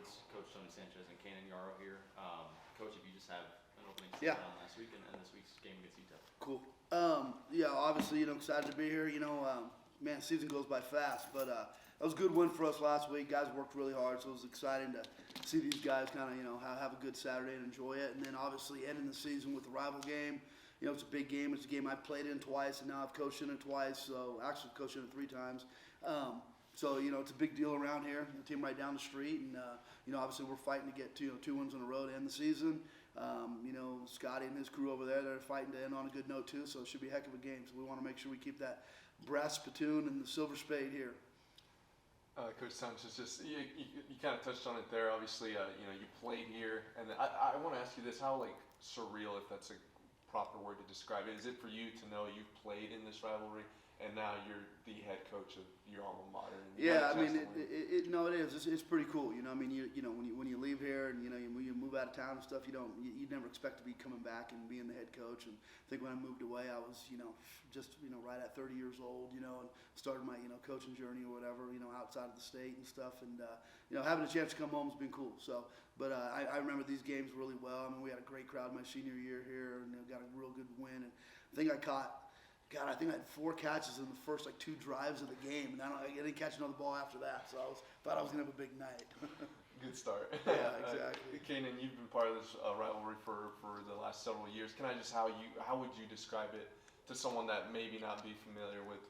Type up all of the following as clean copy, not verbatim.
Edwards, Coach Tony Sanchez, and Canaan Yarro here. Coach, if you just have an opening Yeah. statement on last week and this week's game against UTEP. Cool. Yeah, obviously, excited to be here. Man, season goes by fast, but that was a good win for us last week. Guys worked really hard, so it was exciting to see these guys kind of, have a good Saturday and enjoy it. And then obviously ending the season with a rival game. It's a big game. It's a game I've played in twice, and now I've coached in it twice. So actually coached in it 3 times. So it's a big deal around here. The team right down the street, and obviously we're fighting to get 2 wins in a row to end the season. Scotty and his crew over there, they're fighting to end on a good note too. So it should be a heck of a game. So we want to make sure we keep that brass spittoon and the silver spade here. Coach Sanchez, just you kind of touched on it there. Obviously, you played here, and I want to ask you this: how surreal, if that's a proper word to describe it, is it for you to know you've played in this rivalry and now you're the head coach of your alma mater? Yeah, I mean, it is. It's pretty cool. When you leave here and when you move out of town and stuff, you never expect to be coming back and being the head coach. And I think when I moved away, I was just right at 30 years old, and started my coaching journey or whatever, outside of the state and stuff. And having a chance to come home has been cool. So, but I remember these games really well. I mean, we had a great crowd my senior year here, and got a real good win. And I think I had 4 catches in the first 2 drives of the game, and I didn't catch another ball after that. So thought I was gonna have a big night. Good start. Yeah, exactly. Canaan, you've been part of this rivalry for the last several years. Can I just how would you describe it to someone that maybe not be familiar with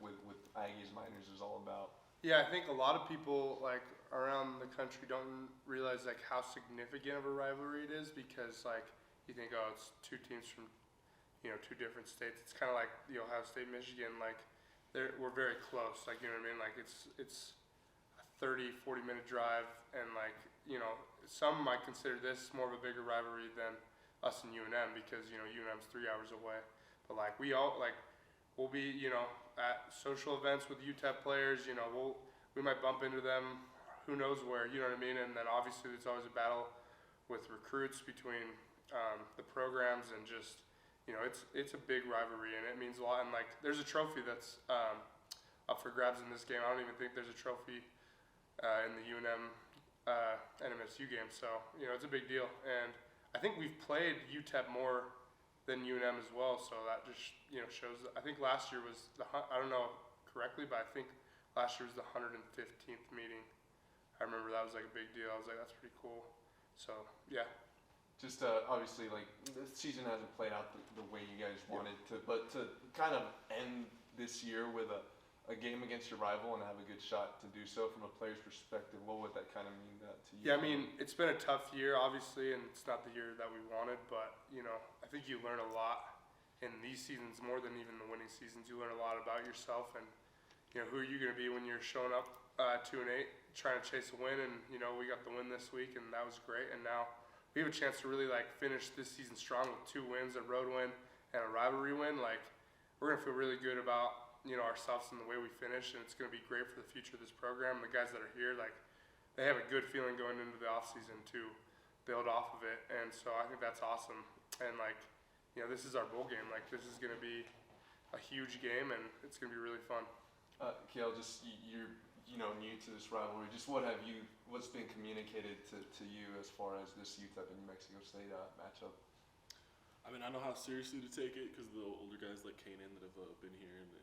Aggies Miners is all about? Yeah, I think a lot of people around the country don't realize how significant of a rivalry it is, because you think, oh, it's 2 teams from 2 different states. It's kind of like the Ohio State, Michigan. We're very close. You know what I mean? It's a 30-40 minute drive, and some might consider this more of a bigger rivalry than us and UNM, because UNM's 3 hours away. But we'll be at social events with UTEP players. We might bump into them, who knows where. You know what I mean? And then obviously there's always a battle with recruits between the programs, and just it's a big rivalry, and it means a lot. And there's a trophy that's up for grabs in this game. I don't even think there's a trophy in the UNM NMSU game. So it's a big deal, and I think we've played UTEP more than UNM as well. So that just shows. I think last year was I don't know correctly, but I think last year was the 115th meeting. I remember that was a big deal. I was that's pretty cool. So yeah. Just obviously, the season hasn't played out the way you guys wanted to, but to kind of end this year with a game against your rival and have a good shot to do so from a player's perspective, what would that kind of mean to you? Yeah, I mean, it's been a tough year, obviously, and it's not the year that we wanted, but, I think you learn a lot in these seasons more than even the winning seasons. You learn a lot about yourself and, who are you going to be when you're showing up 2-8, trying to chase a win, and, we got the win this week, and that was great, and now we have a chance to really finish this season strong with 2 wins, a road win and a rivalry win. We're gonna feel really good about ourselves and the way we finish, and it's gonna be great for the future of this program. The guys that are here, they have a good feeling going into the off season to build off of it, and so I think that's awesome. And this is our bowl game. This is gonna be a huge game, and it's gonna be really fun. Kale, just you're new to this rivalry. Just what's been communicated to you as far as this UTEP and New Mexico State matchup? I mean, I know how seriously to take it because the older guys like Canaan that have been here and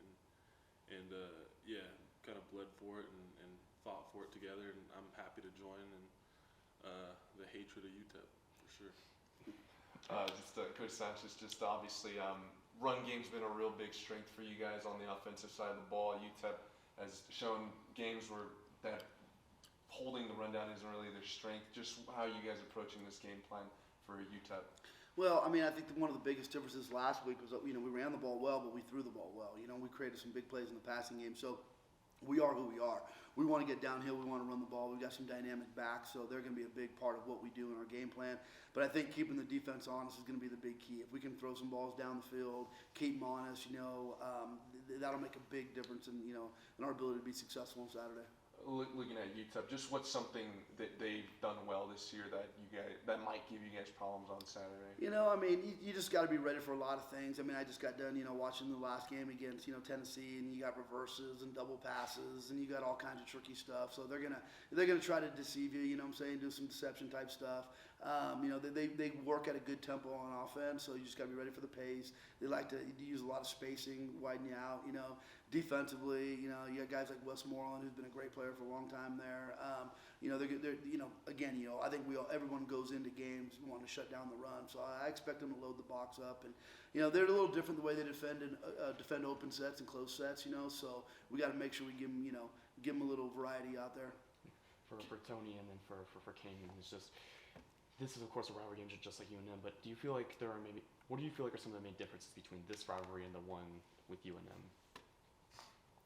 kind of bled for it and fought for it together. And I'm happy to join the hatred of UTEP for sure. Coach Sanchez, just obviously run game's been a real big strength for you guys on the offensive side of the ball. UTEP has shown games where that holding the rundown isn't really their strength. Just how are you guys approaching this game plan for UTEP? Well, I mean, I think one of the biggest differences last week was that, we ran the ball well, but we threw the ball well. We created some big plays in the passing game. So we are who we are. We want to get downhill. We want to run the ball. We've got some dynamic backs, so they're going to be a big part of what we do in our game plan. But I think keeping the defense honest is going to be the big key. If we can throw some balls down the field, keep them honest, that'll make a big difference in our ability to be successful on Saturday. looking at UTEP, just what's something that they've done well this year that might give you guys problems on Saturday? I mean, you just got to be ready for a lot of things. I mean, I just got done, watching the last game against, Tennessee, and you got reverses and double passes, and you got all kinds of tricky stuff. So they're gonna try to deceive you. You know what I'm saying? Do some deception type stuff. They work at a good tempo on offense, so you just got to be ready for the pace. They like to use a lot of spacing, widen you out. Defensively, you got guys like Wes Moreland, who's been a great player for a long time there. They're again, I think everyone goes into games wanting to shut down the run, so I expect them to load the box up, and they're a little different the way they defend open sets and close sets, so we got to make sure we give them a little variety out there. For Tony and then for Canaan, this is of course a rivalry game just like UNM, but do you feel like what do you feel like are some of the main differences between this rivalry and the one with UNM?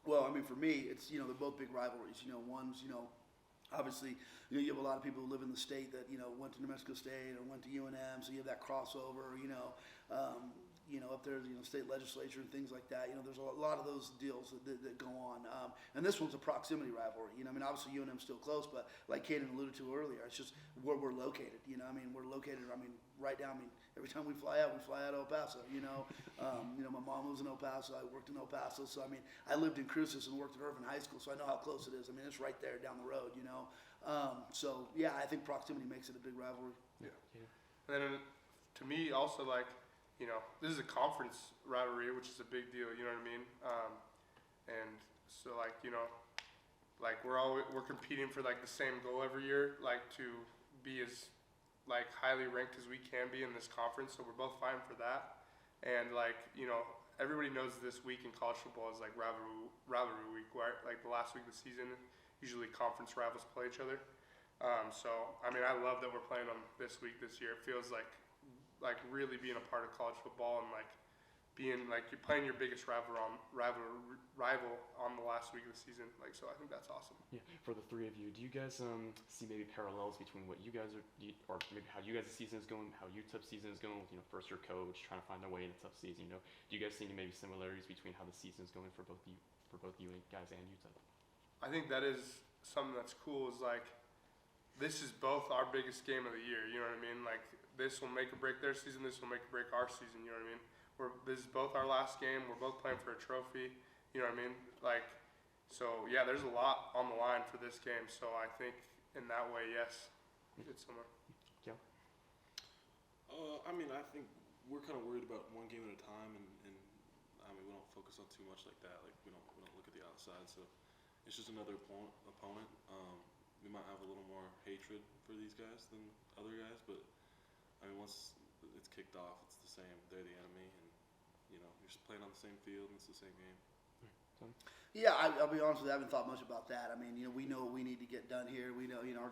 Well, I mean, for me, it's they're both big rivalries. One's obviously you have a lot of people who live in the state that went to New Mexico State or went to UNM, so you have that crossover. Up there, state legislature and things like that. There's a lot of those deals that go on. And this one's a proximity rivalry. I mean, obviously UNM's still close, but like Canaan alluded to earlier, it's just where we're located. We're located. Right down. Every time we fly out of El Paso. My mom lives in El Paso. I worked in El Paso, so I lived in Cruces and worked at Irvin High School, so I know how close it is. It's right there down the road. So yeah, I think proximity makes it a big rivalry. Yeah. And then to me, also this is a conference rivalry, which is a big deal. You know what I mean? And so we're competing for the same goal every year, to be as highly ranked as we can be in this conference. So we're both fighting for that. And everybody knows this week in college football is rivalry week, right? The last week of the season, usually conference rivals play each other. So I love that we're playing them this week this year. It feels like really being a part of college football and being you're playing your biggest rival on the last week of the season. So I think that's awesome. Yeah, for the three of you, do you guys see maybe parallels between what you guys or maybe how you guys' season is going, how UTEP season is going? First year coach trying to find their way in a tough season. Do you guys see any maybe similarities between how the season is going for both you guys and UTEP? I think that is something that's cool. Is this is both our biggest game of the year. You know what I mean? This will make or break their season. This will make or break our season. You know what I mean? This is both our last game. We're both playing for a trophy. You know what I mean? So yeah, there's a lot on the line for this game. So I think in that way, yes, it's similar. Yeah. I think we're kind of worried about one game at a time, and we don't focus on too much like that. We don't look at the outside. So it's just another opponent. We might have a little more hatred for these guys than other guys, but once it's kicked off, it's the same. They're the enemy, and you're just playing on the same field, and it's the same game. Yeah, I'll be honest with you. I haven't thought much about that. We know what we need to get done here. We know, our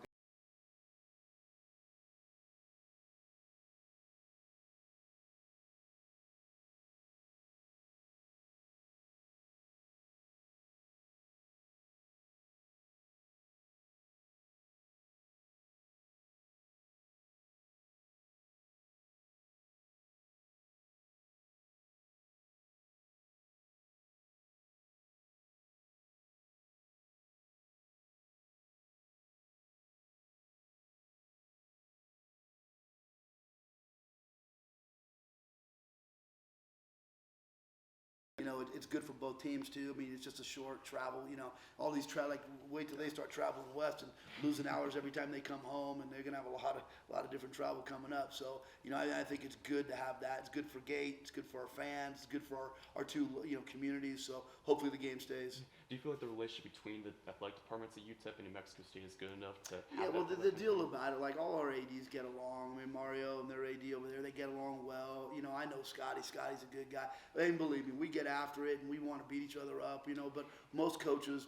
it's good for both teams too. It's just a short travel. All these wait till they start traveling west and losing hours every time they come home, and they're gonna have a lot of different travel coming up. So I think it's good to have that. It's good for Gate. It's good for our fans. It's good for our two communities. So hopefully the game stays. Do you feel like the relationship between the athletic departments at UTEP and New Mexico State is good enough to? Yeah, well, the deal about it, all our ADs get along. Mario and their AD over there, they get along well. I know Scotty. Scotty's a good guy. And believe me, we get after it, and we want to beat each other up. But most coaches,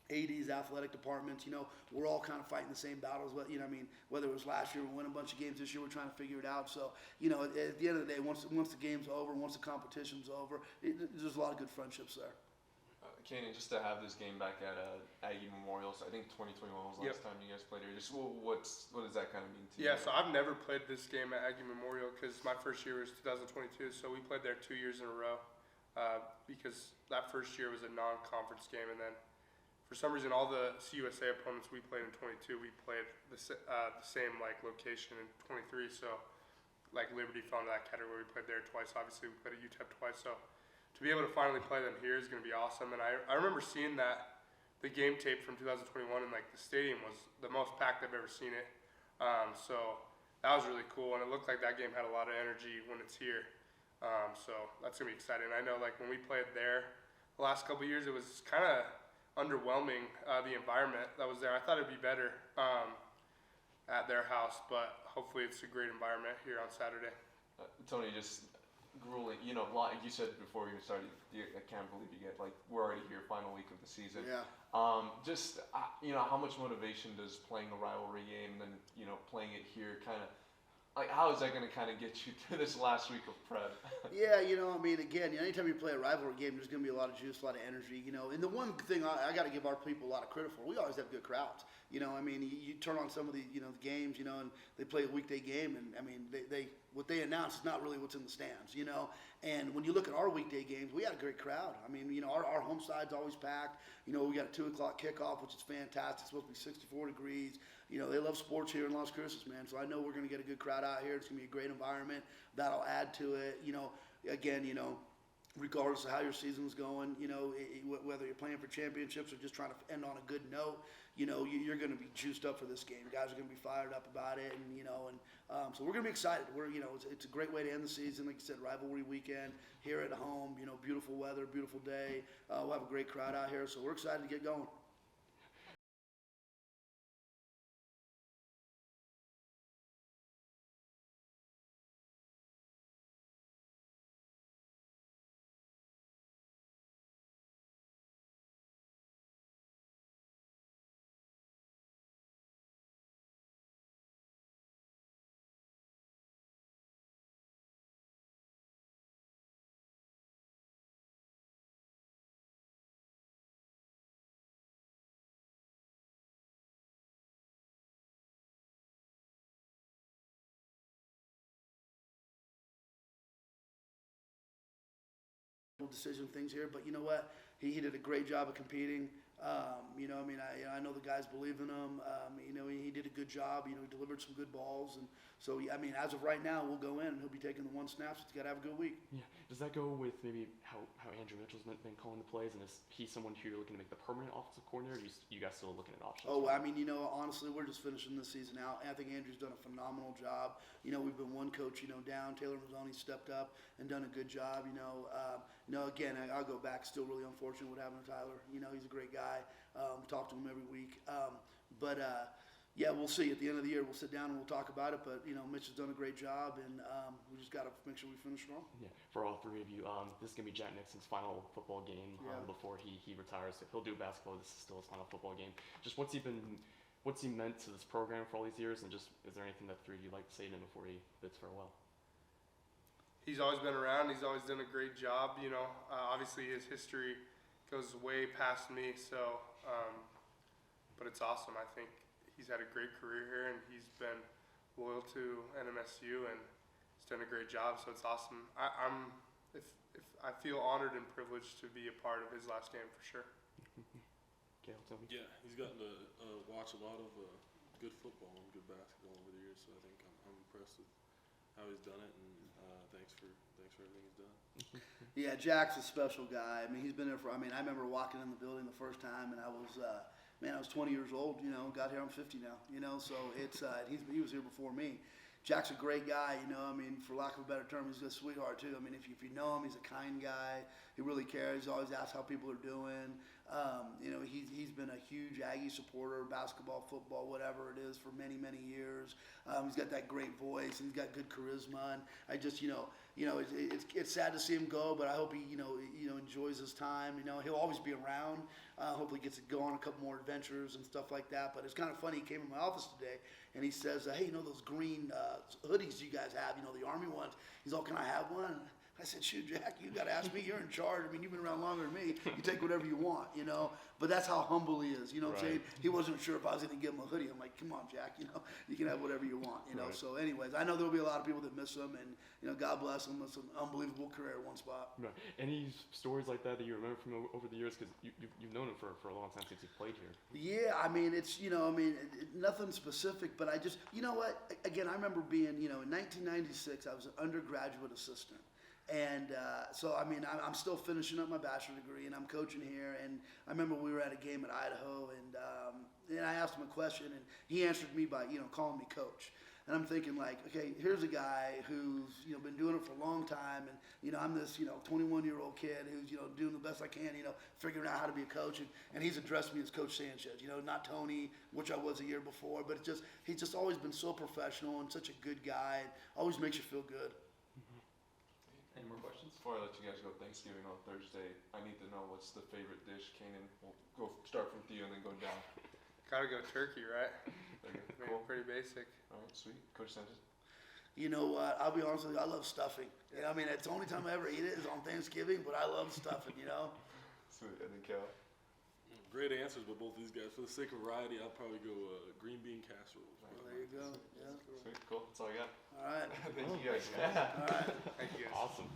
ADs, athletic departments, we're all kind of fighting the same battles. Whether it was last year, we won a bunch of games. This year, we're trying to figure it out. So, at the end of the day, once the game's over, once the competition's over, there's a lot of good friendships there. Canaan, just to have this game back at Aggie Memorial, so I think 2021 was the last time you guys played here. Just what does that kind of mean to you? Yeah, so I've never played this game at Aggie Memorial because my first year was 2022, so we played there 2 years in a row because that first year was a non-conference game, and then for some reason, all the CUSA opponents we played in 22, we played the same like location in 23. So, like Liberty fell into that category. We played there twice. Obviously, we played at UTEP twice. So, to be able to finally play them here is going to be awesome. And I remember seeing the game tape from 2021, and like the stadium was the most packed I've ever seen it. So that was really cool, and it looked like that game had a lot of energy when it's here. So that's gonna be exciting. I know, like when we played there the last couple of years, it was kind of underwhelming, the environment that was there. I thought it'd be better at their house, but hopefully it's a great environment here on Saturday. Tony, just grueling. Like you said before we even started, I can't believe we're already here, final week of the season. Yeah. How much motivation does playing a rivalry game and then playing it here kind of how is that going to kind of get you through this last week of prep? Yeah, again, anytime you play a rivalry game, there's going to be a lot of juice, a lot of energy, And the one thing I got to give our people a lot of credit for, we always have good crowds. You turn on some of the, the games, and they play a weekday game, and they what they announce is not really what's in the stands, And when you look at our weekday games, we had a great crowd. Our home side's always packed. We got a 2:00 kickoff, which is fantastic. It's supposed to be 64 degrees. They love sports here in Las Cruces, man. So I know we're going to get a good crowd out here. It's going to be a great environment. That'll add to it. Again, regardless of how your season's going, whether you're playing for championships or just trying to end on a good note, you're going to be juiced up for this game. Guys are going to be fired up about it, and so we're going to be excited. It's a great way to end the season. Like you said, rivalry weekend here at home. Beautiful weather, beautiful day. We'll have a great crowd out here, so we're excited to get going. Decision things here, but you know what? He did a great job of competing. I know the guys believe in him. He did a good job. He delivered some good balls, and so as of right now, we'll go in and he'll be taking the one snaps. He's got to have a good week. Yeah. Does that go with maybe how Andrew Mitchell's been calling the plays, and is he someone who you're looking to make the permanent offensive coordinator? Or you guys still looking at options? Oh, honestly, we're just finishing this season out. I think Andrew's done a phenomenal job. We've been one coach, down. Taylor Mazzoni stepped up and done a good job. Again, I'll go back. Still really unfortunate what happened to Tyler. He's a great guy. Talk to him every week. Yeah, we'll see. At the end of the year, we'll sit down and we'll talk about it. But, Mitch has done a great job, and we just got to make sure we finish strong. Yeah, for all three of you, this is going to be Jack Nixon's final football game before he retires. If he'll do basketball, this is still his final football game. Just what's he meant to this program for all these years, and just is there anything that three of you like to say to him before he bids farewell? He's always been around. He's always done a great job. Obviously his history goes way past me, so but it's awesome. I think he's had a great career here, and he's been loyal to NMSU, and he's done a great job. So it's awesome. I feel honored and privileged to be a part of his last game for sure. Kale, tell me. Yeah, he's gotten to watch a lot of good football and good basketball over the years. So I think I'm impressed with how he's done it, and thanks for everything he's done. Yeah, Jack's a special guy. He's been there for. I remember walking in the building the first time, and I was 20 years old. Got here, I'm 50 now. So it's he was here before me. Jack's a great guy. For lack of a better term, he's a sweetheart too. If you know him, he's a kind guy. He really cares. He always asks how people are doing. He's been a huge Aggie supporter, basketball, football, whatever it is, for many, many years. He's got that great voice, and he's got good charisma. And I just, it's sad to see him go, but I hope he, enjoys his time. He'll always be around. Hopefully gets to go on a couple more adventures and stuff like that. But it's kind of funny. He came in my office today, and he says, hey, those green hoodies you guys have, the Army ones. He's all, can I have one? I said, shoot, Jack, you got to ask me. You're in charge. I mean, you've been around longer than me. You take whatever you want, you know. But that's how humble he is, you know what I'm saying? He wasn't sure if I was going to give him a hoodie. I'm like, come on, Jack, you know, you can have whatever you want, you know. Right. So anyways, I know there'll be a lot of people that miss him, and, you know, God bless him. It's an unbelievable career at one spot. Right. Any stories like that you remember from over the years? Because you've known him for a long time since he played here. Yeah, I mean, it's, you know, I mean, nothing specific, but I just, you know what? Again, I remember being, you know, in 1996, I was an undergraduate assistant. And so, I mean, I'm still finishing up my bachelor degree, and I'm coaching here. And I remember we were at a game at Idaho, and I asked him a question, and he answered me by, you know, calling me coach. And I'm thinking, like, okay, here's a guy who's, you know, been doing it for a long time, and, you know, I'm this, you know, 21-year-old kid who's, you know, doing the best I can, you know, figuring out how to be a coach. And he's addressed me as Coach Sanchez, you know, not Tony, which I was a year before, but it's just, he's just always been so professional and such a good guy. Always makes you feel good. Any more questions? Before I let you guys go Thanksgiving on Thursday, I need to know what's the favorite dish, Canaan. We'll go start from Theo and then go down. Gotta go turkey, right? Okay, I mean, cool. pretty basic. All right, sweet. Coach Sanchez. You know what? I'll be honest with you. I love stuffing. You know, I mean, it's the only time I ever eat it is on Thanksgiving, but I love stuffing, you know? Sweet. And then Kale. Great answers by both these guys. For the sake of variety, I'll probably go green bean casserole. Well, there you go. Yeah. Sweet. Cool. That's all I got. All right. Thank you guys. All right. Thank you guys. Awesome.